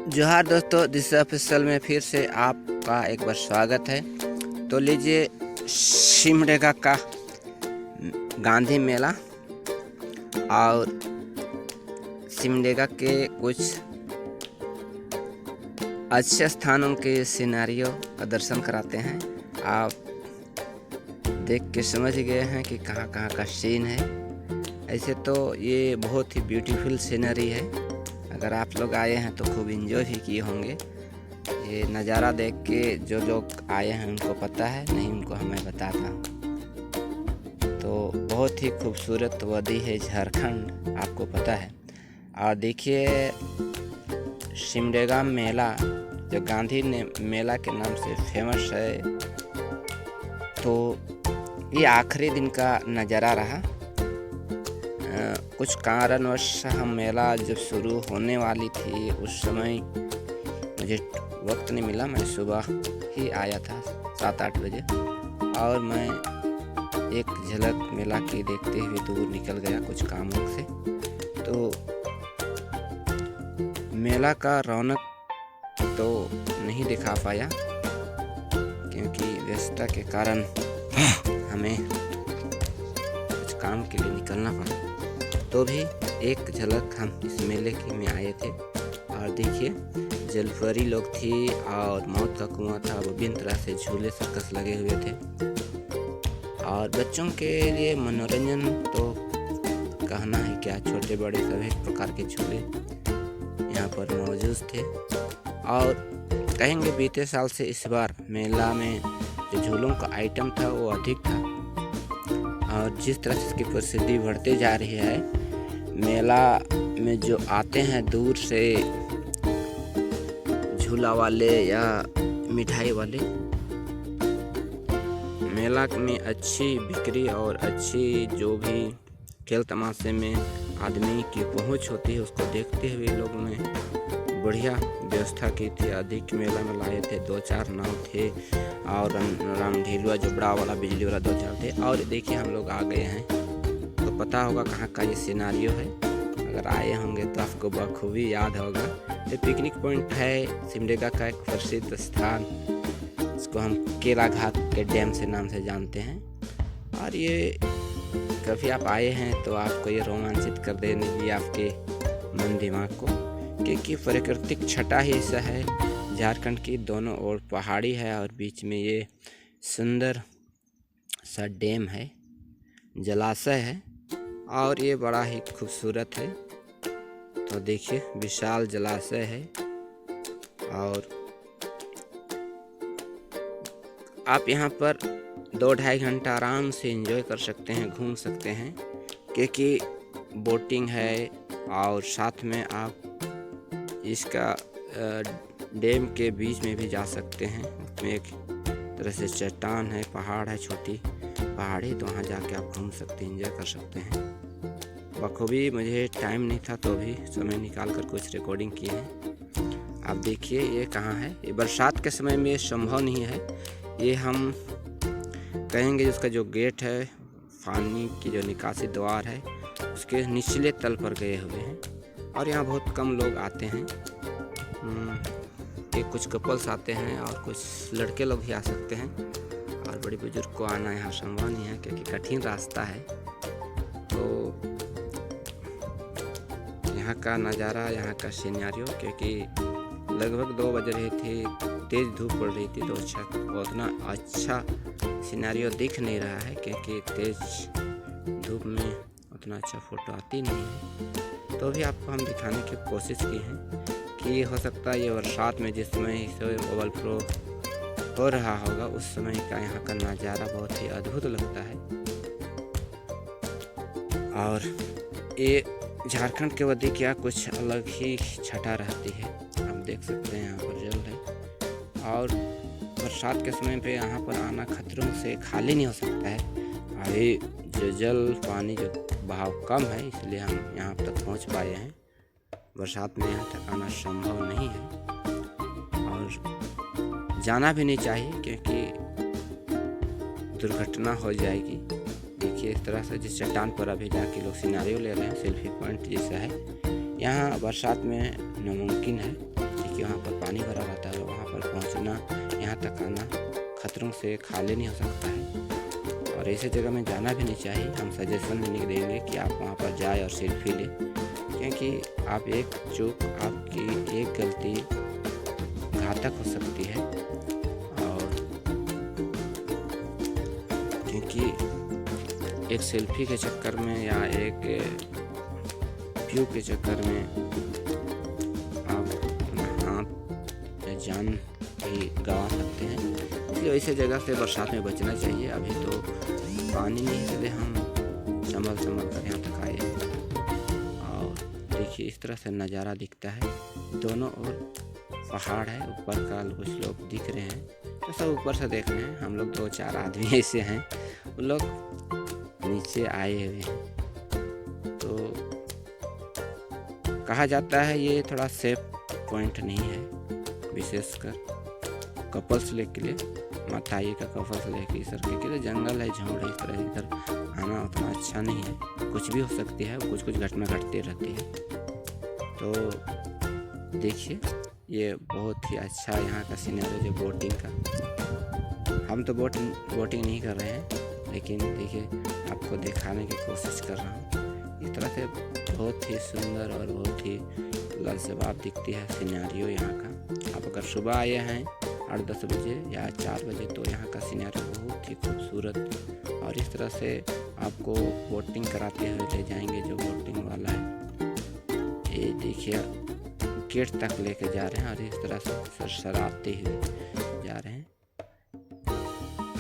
जोहार दोस्तों, this official में फिर से आपका एक बार स्वागत है। तो लीजिए, सिमडेगा का गांधी मेला और सिमडेगा के कुछ अच्छे स्थानों के सिनेरियो का दर्शन कराते हैं। आप देख के समझ गए हैं कि कहाँ कहाँ का सीन है। ऐसे तो ये बहुत ही ब्यूटीफुल सीनरी है। अगर आप लोग आए हैं तो खूब इंजॉय भी किए होंगे। ये नज़ारा देख के जो लोग आए हैं उनको पता है, नहीं उनको हमें बताता हूँ। तो बहुत ही खूबसूरत वादी है झारखंड, आपको पता है। और देखिए, सिमडेगा मेला जो गांधी ने मेला के नाम से फेमस है, तो ये आखिरी दिन का नज़ारा रहा। कुछ कारणवश हम मेला जब शुरू होने वाली थी उस समय मुझे वक्त नहीं मिला। मैं सुबह ही आया था 7-8 बजे, और मैं एक झलक मेला की देखते हुए दूर निकल गया कुछ कामों से। तो मेला का रौनक तो नहीं दिखा पाया क्योंकि व्यस्तता के कारण हमें कुछ काम के लिए निकलना पड़ा। तो भी एक झलक हम इस मेले की में आए थे। और देखिए, जलपरी लोग थी और मौत का कुआं था, विभिन्न तरह से झूले सर्कस लगे हुए थे। और बच्चों के लिए मनोरंजन तो कहना है क्या, छोटे बड़े सभी प्रकार के झूले यहाँ पर मौजूद थे। और कहेंगे बीते साल से इस बार मेला में जो झूलों का आइटम था वो अधिक था। और जिस तरह से इसकी प्रसिद्धि बढ़ते जा रही है, मेला में जो आते हैं दूर से झूला वाले या मिठाई वाले, मेला में अच्छी बिक्री और अच्छी जो भी खेल तमाशे में आदमी की पहुंच होती है उसको देखते हुए लोगों ने बढ़िया व्यवस्था की थी। अधिक मेला में लाए थे, 2-4 नाव थे और रामढीलुआ जो बड़ा वाला बिजली वाला 2-4 थे। और देखिए, हम लोग आ गए हैं तो पता होगा कहाँ का ये सिनारियो है। अगर आए होंगे तो आपको बखूबी याद होगा। ये पिकनिक पॉइंट है सिमडेगा का एक प्रसिद्ध स्थान, इसको हम केला घाट के डैम से नाम से जानते हैं। और ये कभी आप आए हैं तो आपको ये रोमांचित कर देने की आपके मन दिमाग को, क्योंकि प्राकृतिक छटा ही ऐसा है। झारखंड की दोनों ओर पहाड़ी है और बीच में ये सुंदर सा डैम है, जलाशय है, और ये बड़ा ही खूबसूरत है। तो देखिए, विशाल जलाशय है और आप यहाँ पर 2-2.5 घंटा आराम से एंजॉय कर सकते हैं, घूम सकते हैं, क्योंकि बोटिंग है और साथ में आप इसका डैम के बीच में भी जा सकते हैं। उसमें एक तरह से चट्टान है, पहाड़ है, छोटी पहाड़ी, तो वहाँ जाके आप घूम सकते हैं, एंजॉय कर सकते हैं बखूबी। मुझे टाइम नहीं था तो भी समय निकाल कर कुछ रिकॉर्डिंग की है। आप देखिए ये कहाँ है। ये बरसात के समय में संभव नहीं है। ये हम कहेंगे उसका जो गेट है, पानी की जो निकासी द्वार है, उसके निचले तल पर गए हुए हैं। और यहाँ बहुत कम लोग आते हैं। ये कुछ कपल्स आते हैं और कुछ लड़के लोग भी आ सकते हैं, और बड़े बुजुर्ग को आना यहाँ संभव नहीं है क्योंकि कठिन रास्ता है। तो यहाँ का नज़ारा, यहाँ का सिनेरियो, क्योंकि लगभग 2 बज रहे थे, तेज़ धूप पड़ रही थी, तो उतना अच्छा सिनेरियो दिख नहीं रहा है क्योंकि तेज़ धूप में उतना अच्छा फ़ोटो आती नहीं है। तो भी आपको हम दिखाने की कोशिश की है कि हो सकता है ये बरसात में जिस समय इसे ओवरफ्लो हो रहा होगा उस समय का यहाँ का नज़ारा बहुत ही अद्भुत लगता है। और ये झारखंड के वादी क्या कुछ अलग ही छटा रहती है। आप देख सकते हैं यहाँ पर जल है, और बरसात के समय पे यहाँ पर आना खतरों से खाली नहीं हो सकता है। अभी जो जल पानी जो बहाव कम है, इसलिए हम यहाँ तक पहुँच पाए हैं। बरसात में यहाँ तक आना संभव नहीं है और जाना भी नहीं चाहिए क्योंकि दुर्घटना हो जाएगी। देखिए, इस तरह से जिस चट्टान पर अभी जाके लोग सिनारियो ले रहे हैं, सेल्फी पॉइंट जैसा है। यहाँ बरसात में नामुमकिन है कि वहाँ पर पानी भरा रहता है और वहाँ पर पहुँचना, यहाँ तक आना खतरों से खाली नहीं हो सकता है और ऐसे जगह में जाना भी नहीं चाहिए। हम सजेशन भी नहीं देंगे कि आप वहाँ पर जाए और सेल्फी लें, क्योंकि आप एक चूक, आपकी एक गलती घातक हो सकती है। और क्योंकि एक सेल्फी के चक्कर में या एक व्यू के चक्कर में आप अपना हाथ या जान भी गंवा सकते हैं। इसलिए ऐसे जगह से बरसात में बचना चाहिए। अभी तो पानी नहीं, इसलिए हम संभल कर यहाँ तक आए। और देखिए इस तरह से नज़ारा दिखता है, दोनों ओर पहाड़ है, ऊपर का कुछ लोग दिख रहे हैं, तो सब ऊपर से देख रहे हैं। हम लोग 2-4 आदमी ऐसे हैं, वो लोग नीचे आए हुए हैं। तो कहा जाता है ये थोड़ा सेफ पॉइंट नहीं है, विशेषकर कपल्स लेके लिए, मत आइए का कपल्स लेके इस तरह के लिए। जंगल है, झोंड है, इस तरह इधर आना उतना अच्छा नहीं है, कुछ भी हो सकती है, कुछ घटना घटती रहती है। तो देखिए ये बहुत ही अच्छा यहाँ का सीनरी जो बोटिंग का। हम तो बोटिंग नहीं कर रहे हैं, लेकिन देखिए आपको दिखाने की कोशिश कर रहा हूँ। इस तरह से बहुत ही सुंदर और बहुत ही लाजवाब दिखती है सीनरियो यहाँ का। आप अगर सुबह आए हैं 8-10 बजे या 4 बजे, तो यहाँ का सीनरियो बहुत ही खूबसूरत, और इस तरह से आपको बोटिंग कराते हुए ले जाएंगे। जो बोटिंग वाला है ये देखिए गेट तक लेके जा रहे हैं और इस तरह से सरसराते हुए जा रहे हैं।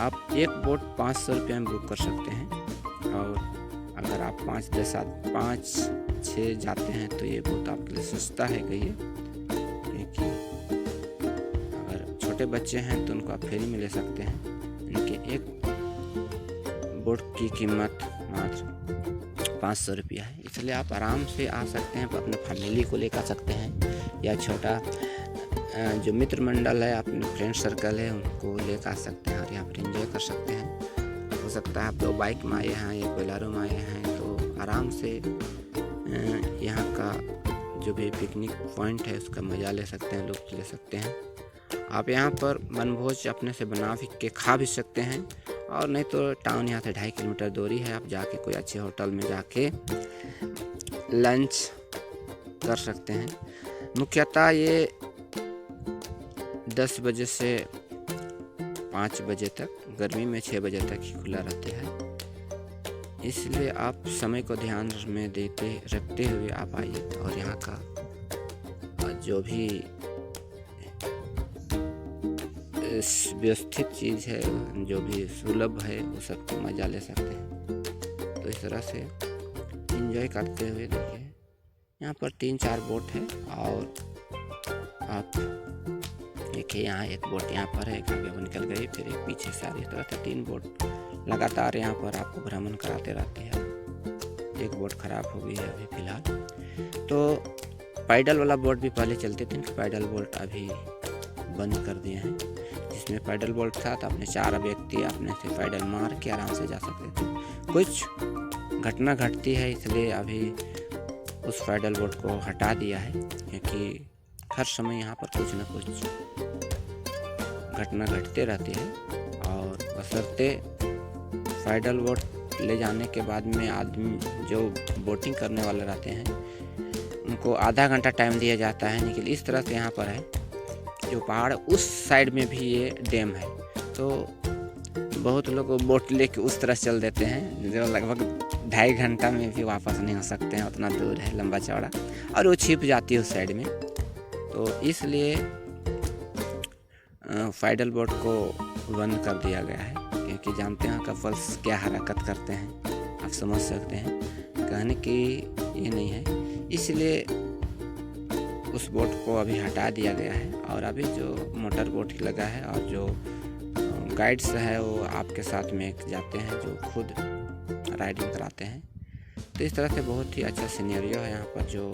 आप एक बोट 500 रुपये में बुक कर सकते हैं, और अगर आप 5-6 जाते हैं तो ये बोट आपके लिए सस्ता है कहिए, क्योंकि अगर छोटे बच्चे हैं तो उनको आप फेरी में ले सकते हैं। इनके एक बोट की कीमत मात्र 500 रुपया है, इसलिए आप आराम से आ सकते हैं, अपने फैमिली को लेकर आ सकते हैं, या छोटा जो मित्र मंडल है, अपने फ्रेंड सर्कल है, उनको लेकर आ सकते हैं और यहाँ पर एंजॉय कर सकते हैं। हो सकता है आप 2 बाइक में आए हैं या बोलेरो में आए हैं, तो आराम से यहाँ का जो भी पिकनिक पॉइंट है उसका मज़ा ले सकते हैं, लुत्फ़ ले सकते हैं। आप यहाँ पर वनभोज अपने से बना के खा भी सकते हैं, और नहीं तो टाउन यहाँ से 2.5 किलोमीटर दूरी है, आप जाके कोई अच्छे होटल में जाके लंच कर सकते हैं। मुख्यतः ये 10 बजे से 5 बजे तक, गर्मी में 6 बजे तक ही खुला रहता है, इसलिए आप समय को ध्यान में रखते हुए आप आइए और यहाँ का जो भी व्यवस्थित चीज़ है, जो भी सुलभ है, वो सबको मज़ा ले सकते हैं। तो इस तरह से एंजॉय करते हुए देखिए यहाँ पर 3-4 बोट है, और आप देखिए यहाँ एक बोट यहाँ पर है, एक आगे वो निकल गई, फिर एक पीछे से आ रही। इस तरह से 3 बोट लगातार यहाँ पर आपको भ्रमण कराते रहते हैं। एक बोट खराब हो गई है अभी फ़िलहाल। तो पैडल वाला बोट भी पहले चलते थे, पैडल बोट अभी बंद कर दिए हैं। जिसमें पैडल बोट था तो अपने 4 व्यक्ति अपने से पैडल मार के आराम से जा सकते थे। कुछ घटना घटती है, इसलिए अभी उस पैडल बोट को हटा दिया है, क्योंकि हर समय यहाँ पर कुछ न कुछ घटना घटते रहती है। और बशर्ते पैडल बोट ले जाने के बाद में आदमी जो बोटिंग करने वाले रहते हैं उनको आधा घंटा टाइम दिया जाता है। लेकिन इस तरह से यहाँ पर है जो पहाड़, उस साइड में भी ये डैम है, तो बहुत लोग बोट लेके उस तरह चल देते हैं, जो लगभग 2.5 घंटा में भी वापस नहीं हो सकते हैं, उतना दूर है लंबा चौड़ा, और वो छिप जाती है उस साइड में। तो इसलिए पैडल बोट को बंद कर दिया गया है, क्योंकि जानते हैं कपल्स क्या हरकत करते हैं, आप समझ सकते हैं। कहने की ये नहीं है, इसलिए उस बोट को अभी हटा दिया गया है, और अभी जो मोटर बोट लगा है और जो गाइड्स है वो आपके साथ में जाते हैं, जो खुद राइडिंग कराते हैं। तो इस तरह से बहुत ही अच्छा सिनेरियो है यहाँ पर। जो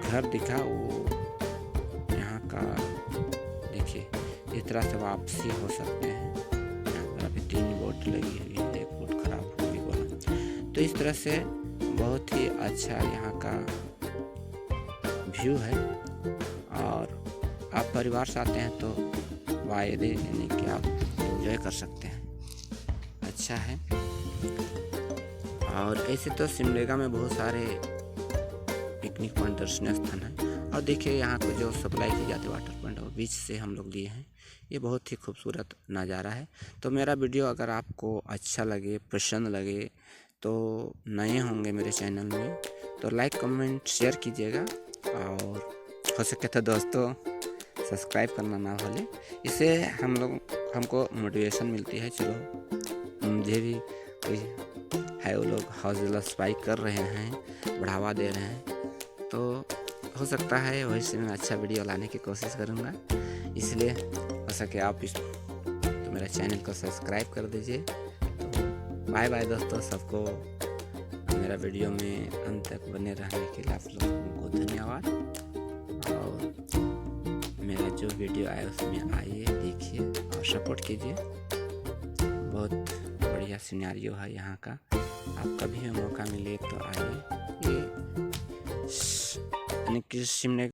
घर दिखा वो यहाँ का देखिए, इस तरह से वापसी हो सकते हैं। यहाँ पर अभी 3 बोट लगी हुई है, एक बोट खराब हो गई बोला। तो इस तरह से बहुत ही अच्छा यहाँ का व्यू है, और परिवार से आते हैं तो वायदे यानी कि आप एंजॉय कर सकते हैं, अच्छा है। और ऐसे तो सिमडेगा में बहुत सारे पिकनिक पॉइंट, दर्शनीय स्थान है। और देखिए यहाँ को जो सप्लाई की जाती है वाटर पॉइंट, वो बीच से हम लोग लिए हैं। ये बहुत ही खूबसूरत नज़ारा है। तो मेरा वीडियो अगर आपको अच्छा लगे, पसंद लगे, तो नए होंगे मेरे चैनल में तो लाइक कमेंट शेयर कीजिएगा, और हो सके तो दोस्तों सब्सक्राइब करना ना भूलें। इससे हमको मोटिवेशन मिलती है, चलो मुझे भी कोई है वो लोग हौसला अफजाई कर रहे हैं, बढ़ावा दे रहे हैं, तो हो सकता है वही से मैं अच्छा वीडियो लाने की कोशिश करूँगा। इसलिए हो सके आप तो मेरा चैनल को सब्सक्राइब कर दीजिए। तो बाय बाय दोस्तों, सबको मेरा वीडियो में अंत तक बने रहने के लिए आप लोगों को धन्यवाद। और मेरा जो वीडियो आया उसमें आइए, देखिए और सपोर्ट कीजिए। बहुत बढ़िया सिनेरियो है यहाँ का, आप कभी भी मौका मिले तो आइए। ये यानी कि सिमडेगा